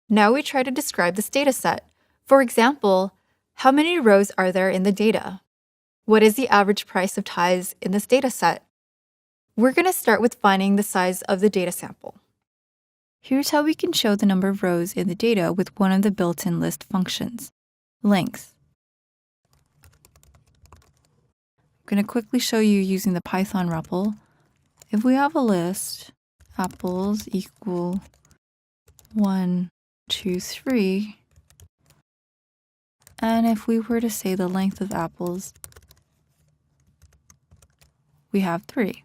Now we try to describe this data set. For example, how many rows are there in the data? What is the average price of ties in this data set? We're going to start with finding the size of the data sample. Here's how we can show the number of rows in the data with one of the built-in list functions, length. I'm going to quickly show you using the Python REPL. If we have a list, apples equal 1, 2, 3, and if we were to say the length of apples, we have 3.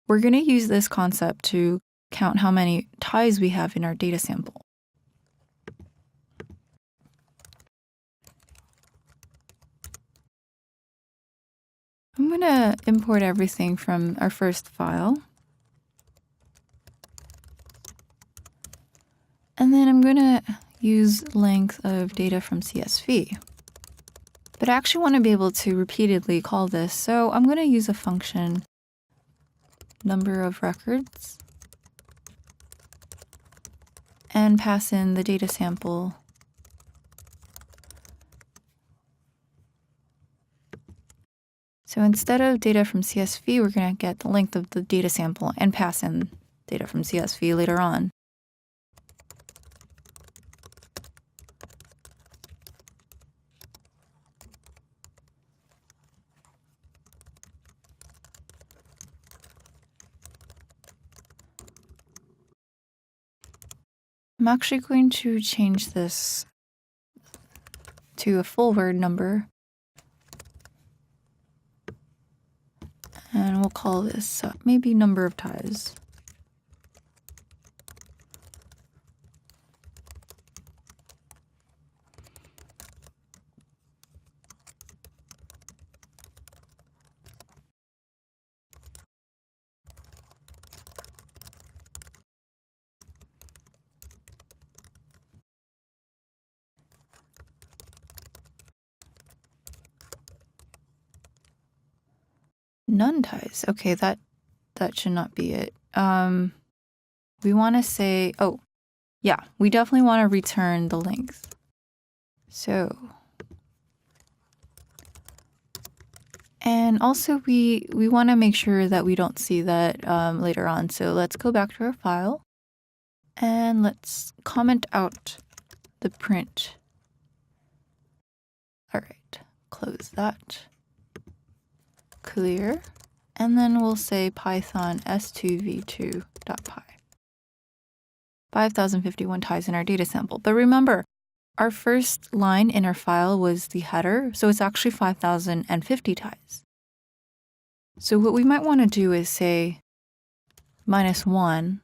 We're going to use this concept to count how many ties we have in our data sample. I'm going to import everything from our first file. And then I'm going to use length of data from CSV. But I actually want to be able to repeatedly call this, so I'm going to use a function, number of records, and pass in the data sample. So instead of data from CSV, we're going to get the length of the data sample and pass in data from CSV later on. I'm actually going to change this to a full word number. And we'll call this maybe number of ties. None ties. Okay, that should not be it. We want to say, oh, yeah, we definitely want to return the length. So, and also we want to make sure that we don't see that later on. So let's go back to our file and let's comment out the print. All right, close that. Clear, and then we'll say Python S2V2.py. 5,051 ties in our data sample. But remember, our first line in our file was the header, so it's actually 5,050 ties. So what we might want to do is say -1,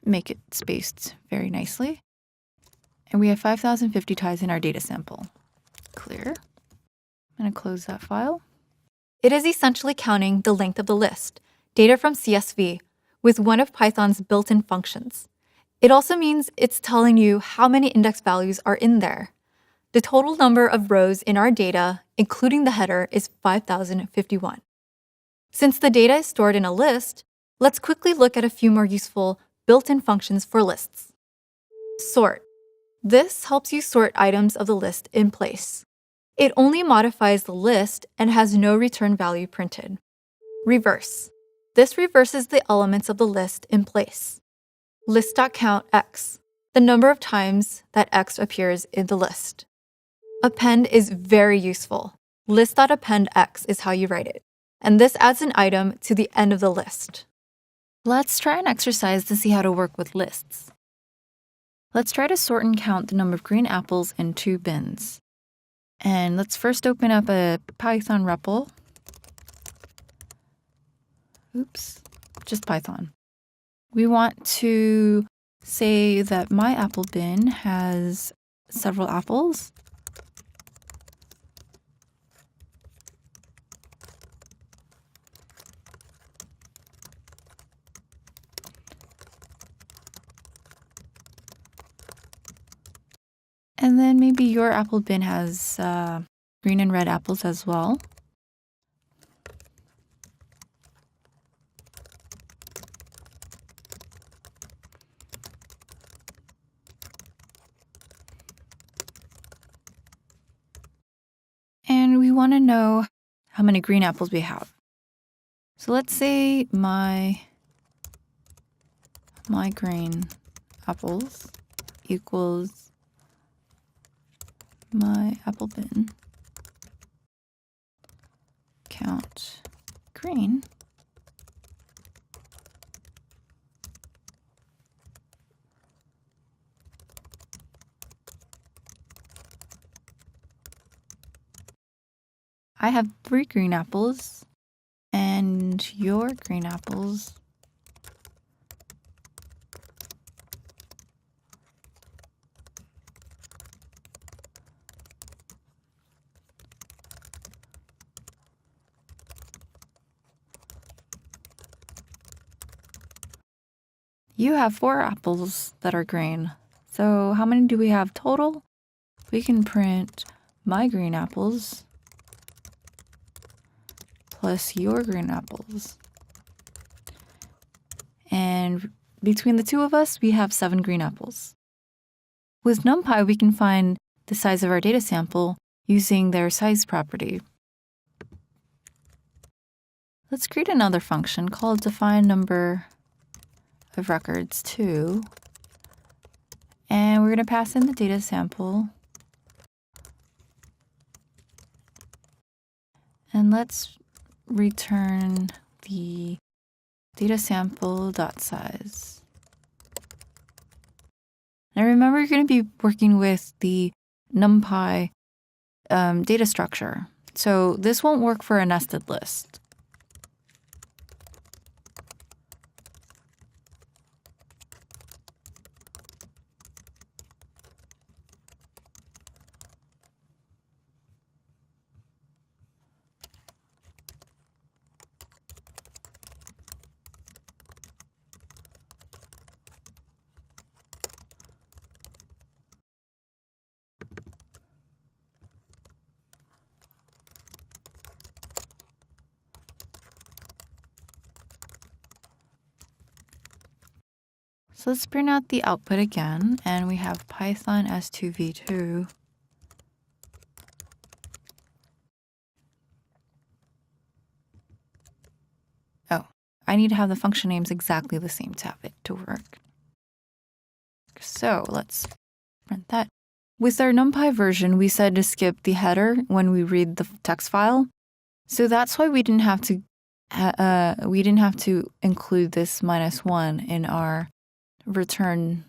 make it spaced very nicely. And we have 5,050 ties in our data sample. Clear. I'm going to close that file. It is essentially counting the length of the list, data from CSV, with one of Python's built-in functions. It also means it's telling you how many index values are in there. The total number of rows in our data, including the header, is 5,051. Since the data is stored in a list, let's quickly look at a few more useful built-in functions for lists. Sort. This helps you sort items of the list in place. It only modifies the list and has no return value printed. Reverse. This reverses the elements of the list in place. List.count x, the number of times that x appears in the list. Append is very useful. List.append x is how you write it, and this adds an item to the end of the list. Let's try an exercise to see how to work with lists. Let's try to sort and count the number of green apples in 2 bins. And let's first open up a Python REPL. Oops, just Python. We want to say that my apple bin has several apples. And then maybe your apple bin has green and red apples as well. we want to know how many green apples we have. So let's say my green apples equals my apple bin count green I have 3 green apples, and your green apples you have 4 apples that are green. So how many do we have total? We can print my green apples plus your green apples. And between the two of us, we have 7 green apples. With NumPy, we can find the size of our data sample using their size property. Let's create another function called define number of records 2. And we're going to pass in the data sample. And let's return the data sample.size. Now remember, you're going to be working with the NumPy data structure. So this won't work for a nested list. So let's print out the output again, and we have Python S2 V2. Oh, I need to have the function names exactly the same to have it to work. So let's print that. With our NumPy version, we said to skip the header when we read the text file. So that's why we didn't have to include this -1 in our return